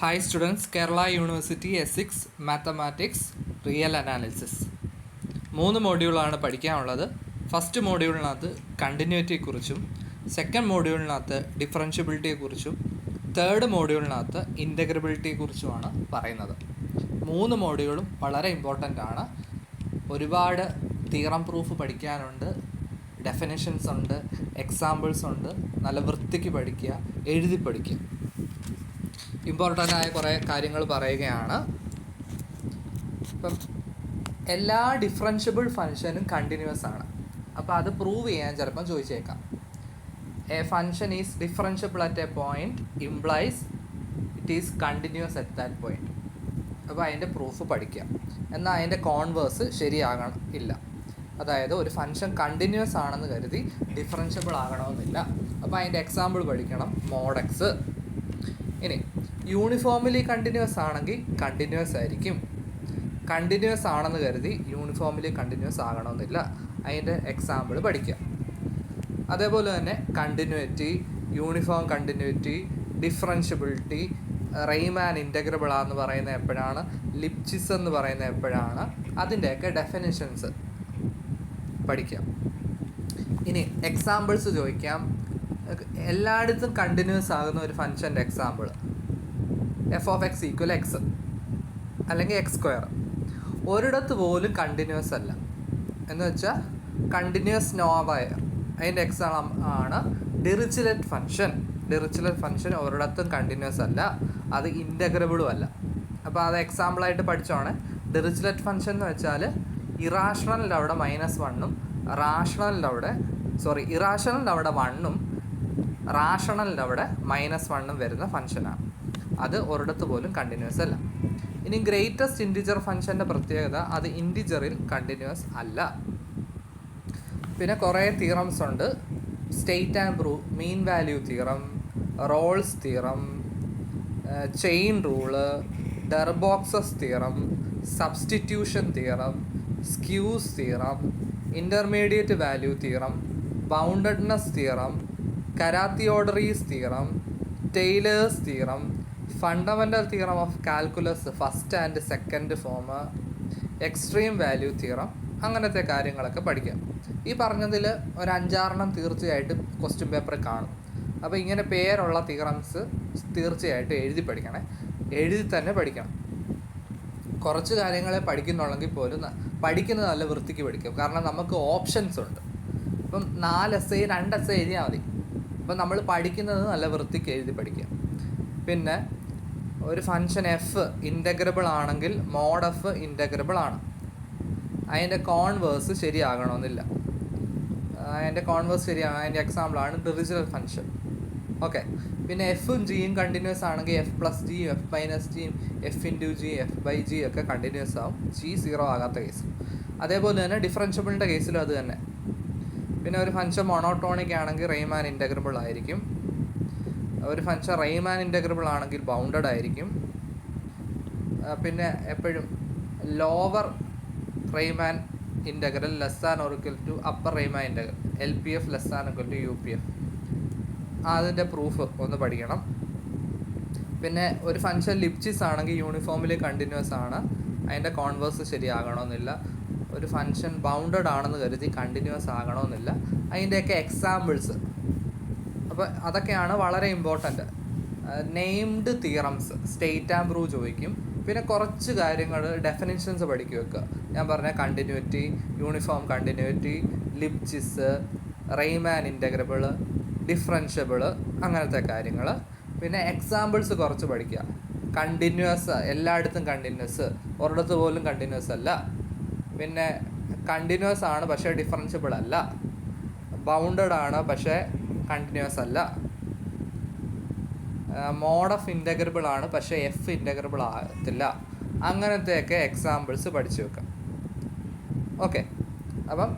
Hi students, Kerala University S6 Mathematics Real Analysis. 3 മോഡ്യൂളാണ് പഠിക്കാനുള്ളത്. First മോഡ്യൂളിനകത്ത് കണ്ടിന്യൂറ്റിയെക്കുറിച്ചും, second മോഡ്യൂളിനകത്ത് ഡിഫറൻഷ്യബിലിറ്റിയെക്കുറിച്ചും, third മോഡ്യൂളിനകത്ത് ഇൻറ്റഗ്രബിലിറ്റിയെക്കുറിച്ചുമാണ് പറയുന്നത്. 3 മോഡ്യൂളും വളരെ important ആണ്. ഒരുപാട് തിയറം പ്രൂഫ് പഠിക്കാനുണ്ട്, ഡെഫിനിഷൻസ് ഉണ്ട്, എക്സാമ്പിൾസ് ഉണ്ട്. നല്ല വൃത്തിക്ക് പഠിക്കുക, എഴുതി പഠിക്കുക. ഇമ്പോർട്ടൻ്റ് ആയ കുറേ കാര്യങ്ങൾ പറയുകയാണ്. ഇപ്പം എല്ലാ ഡിഫറൻഷ്യബിൾ ഫങ്ഷനും കണ്ടിന്യൂസ് ആണ്. അപ്പോൾ അത് പ്രൂവ് ചെയ്യാൻ ചിലപ്പം ചോദിച്ചേക്കാം. A function is differentiable at A point implies it is continuous at that point. അപ്പോൾ അതിൻ്റെ പ്രൂഫ് പഠിക്കുക. എന്നാൽ അതിൻ്റെ കോൺവേഴ്സ് ശരിയാകണം ഇല്ല. അതായത് ഒരു ഫങ്ഷൻ കണ്ടിന്യൂസ് ആണെന്ന് കരുതി ഡിഫറൻഷ്യബിൾ ആകണമെന്നില്ല. അപ്പോൾ അതിൻ്റെ എക്സാമ്പിൾ പഠിക്കണം. Mod x. ഇനി യൂണിഫോമിലി കണ്ടിന്യൂസ് ആണെങ്കിൽ കണ്ടിന്യൂസ് ആയിരിക്കും. കണ്ടിന്യൂസ് ആണെന്ന് കരുതി യൂണിഫോമിലി കണ്ടിന്യൂസ് ആകണമെന്നില്ല. അതിൻ്റെ എക്സാമ്പിൾ പഠിക്കുക. അതേപോലെ തന്നെ continuity, uniform continuity, differentiability, Riemann integrable ആണെന്ന് പറയുന്നത് എപ്പോഴാണ്, ലിപ്ചിസ് എന്ന് പറയുന്നത് എപ്പോഴാണ്, അതിൻ്റെയൊക്കെ ഡെഫിനിഷൻസ് പഠിക്കാം. ഇനി എക്സാമ്പിൾസ് ചോദിക്കാം. എല്ലായിടത്തും കണ്ടിന്യൂസ് ആകുന്ന ഒരു ഫങ്ഷൻ്റെ example f of x equal x അല്ലെങ്കിൽ എക്സ് സ്ക്വയർ. ഒരിടത്ത് പോലും കണ്ടിന്യൂസ് അല്ല എന്ന് വെച്ചാൽ കണ്ടിന്യൂസ് നോവയർ. അതിൻ്റെ എക്സാം ആണ് ഡിറിച്ലെറ്റ് ഫങ്ഷൻ. ഡിറിച്ലെറ്റ് ഫങ്ഷൻ ഒരിടത്തും കണ്ടിന്യൂസ് അല്ല, അത് ഇൻറ്റഗ്രബിളും അല്ല. അപ്പോൾ അത് എക്സാമ്പിളായിട്ട് പഠിച്ചോണേ. ഡിറിച്ലെറ്റ് ഫങ്ഷൻ എന്ന് വെച്ചാൽ ഇറാഷണലിൻ്റെ അവിടെ -1ഉം ഇറാഷണലിൻ്റെ അവിടെ 1ഉം റാഷണലിൻ്റെ അവിടെ -1ഉം വരുന്ന ഫങ്ഷനാണ്. അത് ഒരിടത്ത് പോലും കണ്ടിന്യൂസ് അല്ല. ഇനി ഗ്രേറ്റസ്റ്റ് ഇൻറ്റിജർ ഫങ്ഷൻ്റെ പ്രത്യേകത, അത് ഇൻറ്റിജറിൽ കണ്ടിന്യൂസ് അല്ല. പിന്നെ കുറേ തിയറംസ് ഉണ്ട്. State and prove, mean value theorem, Rolle's theorem, chain rule, Darboux's theorem, substitution theorem, squeeze theorem, intermediate value theorem, boundedness theorem, Carathéodory's theorem, Taylor's theorem, fundamental theorem of calculus first and second form, extreme value theorem, അങ്ങനത്തെ കാര്യങ്ങളൊക്കെ പഠിക്കാം. ഈ പറഞ്ഞതിൽ ഒരു 5-6 തീർച്ചയായിട്ടും question പേപ്പറിൽ കാണും. അപ്പോൾ ഇങ്ങനെ പേരുള്ള തിയറംസ് തീർച്ചയായിട്ടും എഴുതി പഠിക്കണേ. എഴുതി തന്നെ പഠിക്കണം. കുറച്ച് കാര്യങ്ങളെ പഠിക്കുന്നുള്ളെങ്കിൽ പോലും പഠിക്കുന്നത് നല്ല വൃത്തിക്ക് പഠിക്കും. കാരണം നമുക്ക് ഓപ്ഷൻസ് ഉണ്ട്. ഇപ്പം 4 essay 2 essay എഴുതിയാൽ മതി. അപ്പം നമ്മൾ പഠിക്കുന്നത് നല്ല വൃത്തിക്ക് എഴുതി പഠിക്കുക. പിന്നെ ഒരു ഫങ്ഷൻ എഫ് ഇൻറ്റഗ്രബിൾ ആണെങ്കിൽ മോഡ് എഫ് ഇൻറ്റഗ്രബിൾ ആണ്. അതിൻ്റെ കോൺവേഴ്സ് ശരിയാകണമെന്നില്ല. അതിൻ്റെ കോൺവേഴ്സ് ശരിയാകണം. അതിൻ്റെ എക്സാമ്പിളാണ് ഡിറിച്ലെറ്റ് ഫങ്ഷൻ. ഓക്കെ. പിന്നെ എഫും ജിയും കണ്ടിന്യൂസ് ആണെങ്കിൽ എഫ് പ്ലസ് ജിയും എഫ് മൈനസ് ജിയും f into g f by g ഒക്കെ കണ്ടിന്യൂസ് ആവും. ജി 0 ആകാത്ത കേസ്. അതേപോലെ തന്നെ ഡിഫറൻഷ്യബിളിൻ്റെ കേസിലും അത് തന്നെ. പിന്നെ ഒരു ഫങ്ഷൻ മോണോട്ടോണിക് ആണെങ്കിൽ റെയ്മാൻ ഇൻറ്റഗ്രബിൾ ആയിരിക്കും. ഒരു ഫങ്ഷൻ റെയ്മാൻ ഇൻറ്റഗ്രബിൾ ആണെങ്കിൽ ബൗണ്ടഡ് ആയിരിക്കും. പിന്നെ എപ്പോഴും lower Riemann integral less than or equal to upper Riemann integral LPF less than equal to UPF. അതിൻ്റെ പ്രൂഫ് ഒന്ന് പഠിക്കണം. പിന്നെ ഒരു ഫങ്ഷൻ ലിപ്ചിസ് ആണെങ്കിൽ യൂണിഫോമിലി കണ്ടിന്യൂസ് ആണ്. അതിൻ്റെ കോൺവേഴ്സ് ശരിയാകണമെന്നില്ല. ഒരു ഫങ്ഷൻ ബൗണ്ടഡ് ആണെന്ന് കരുതി കണ്ടിന്യൂസ് ആകണമെന്നില്ല. അതിൻ്റെയൊക്കെ എക്സാമ്പിൾസ്. അപ്പോൾ അതൊക്കെയാണ് വളരെ important. Named theorems, state and prove ചോദിക്കും. പിന്നെ കുറച്ച് കാര്യങ്ങൾ ഡെഫിനിഷൻസ് പഠിക്കുക വെക്കുക. ഞാൻ പറഞ്ഞ continuity, uniform continuity, Lipschitz, Riemann integrable, differentiable, അങ്ങനത്തെ കാര്യങ്ങൾ. പിന്നെ എക്സാമ്പിൾസ് കുറച്ച് പഠിക്കുക. കണ്ടിന്യൂസ്, എല്ലായിടത്തും കണ്ടിന്യൂസ്, ഒരിടത്ത് പോലും കണ്ടിന്യൂസ് അല്ല. പിന്നെ കണ്ടിന്യൂസ് ആണ് പക്ഷേ ഡിഫറൻഷ്യബിൾ അല്ല. ബൗണ്ടഡ് ആണ് പക്ഷേ കണ്ടിന്യൂസ് അല്ല. മോഡ് ഓഫ് ഇൻറ്റഗ്രബിൾ ആണ് പക്ഷേ എഫ് ഇൻറ്റഗ്രബിൾ ആകത്തില്ല. അങ്ങനത്തെയൊക്കെ എക്സാമ്പിൾസ് പഠിച്ചു വെക്കാം. ഓക്കെ. അപ്പം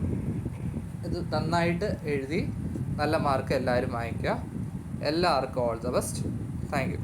ഇത് നന്നായിട്ട് എഴുതി നല്ല മാർക്ക് എല്ലാവരും വാങ്ങിക്കുക. എല്ലാവർക്കും all the best. Thank you.